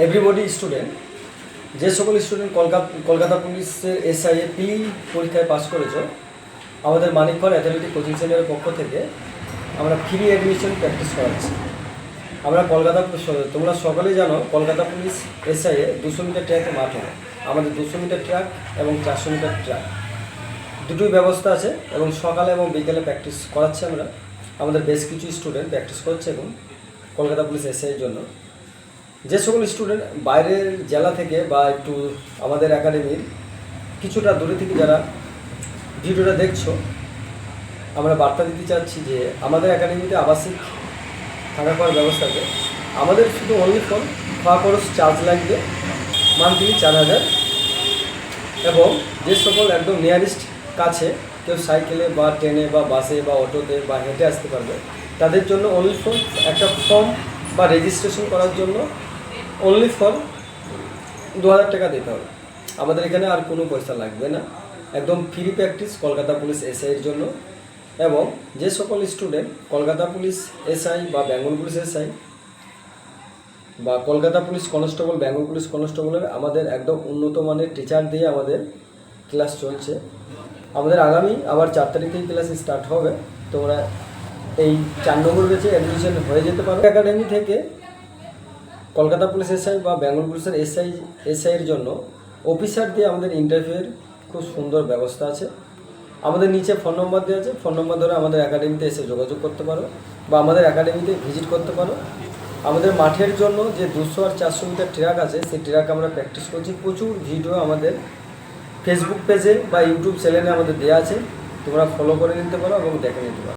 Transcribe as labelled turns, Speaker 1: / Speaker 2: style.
Speaker 1: Everybody student, যে সকল student Kolkata পুলিশের এসআইএ পিলি পরীক্ষায় পাস করেছো, আমাদের মানিকগড় অ্যাথলেটিক কোচিং সেন্টারের পক্ষ থেকে আমরা ফ্রি অ্যাডমিশন প্র্যাকটিস করাচ্ছি। আমরা তোমরা সকলেই জানো কলকাতা পুলিশ এসআইএ 200 মিটার ট্র্যাকে মাঠ হবে। আমাদের 200 মিটার ট্র্যাক এবং 400 মিটার ট্র্যাক দুটোই ব্যবস্থা আছে এবং সকালে এবং বিকেলে প্র্যাকটিস করাচ্ছি। আমাদের বেশ কিছু স্টুডেন্ট প্র্যাকটিস করছে এবং কলকাতা পুলিশ এসআইয়ের জন্য। যে সকল স্টুডেন্ট বাইরের জেলা থেকে বা একটু আমাদের একাডেমির কিছুটা দূরে থেকে যারা ভিডিওটা দেখছো, আমরা বার্তা দিতে চাচ্ছি যে আমাদের একাডেমিতে আবাসিক থাকা খাওয়ার ব্যবস্থা আছে। আমাদের শুধু অনলি ফর খাওয়া খরচ চার্জ লাগবে মান্থলি 4000, এবং যে সকল একদম নিয়ারেস্ট কাছে কেউ সাইকেলে বা ট্রেনে বা বাসে বা অটোতে বা হেঁটে আসতে পারবে, তাদের জন্য অনলি ফর একটা ফর্ম বা রেজিস্ট্রেশন করার জন্য অনলি ফর 2000 টাকা দিতে হবে। আমাদের এখানে আর কোনো পয়সা লাগবে না, একদম ফ্রি প্র্যাকটিস কলকাতা পুলিশ এসআইয়ের জন্য। এবং যে সকল স্টুডেন্ট কলকাতা পুলিশ এসআই বা বেঙ্গল পুলিশ এসআই বা Kolkata police constable, Bengal police কনস্টেবলের আমাদের একদম উন্নত মানের টিচার দিয়ে আমাদের ক্লাস চলছে। আমাদের আগামী আবার 4 তারিখ থেকে ক্লাস স্টার্ট হবে। তোমরা এই 4 নম্বর ব্যাচে অ্যাডমিশন হয়ে যেতে পারো। একাডেমি থেকে কলকাতা পুলিশ এসআই বা বেঙ্গল পুলিশের এসআইয়ের জন্য অফিসার দিয়ে আমাদের ইন্টারভিউয়ের খুব সুন্দর ব্যবস্থা আছে। আমাদের নিচে ফোন নম্বর দেওয়া আছে, ফোন নম্বর ধরে আমাদের একাডেমিতে এসে যোগাযোগ করতে পারো বা আমাদের একাডেমিতে ভিজিট করতে পারো। আমাদের মাঠের জন্য যে 200 আর 400 মিটার ট্র্যাক আছে, সেই ট্র্যাক আমরা প্র্যাকটিস করছি। প্রচুর ভিডিও আমাদের ফেসবুক পেজে বা ইউটিউব চ্যানেলে আমাদের দেওয়া আছে, তোমরা ফলো করে নিতে পারো এবং দেখে নিতে পারো।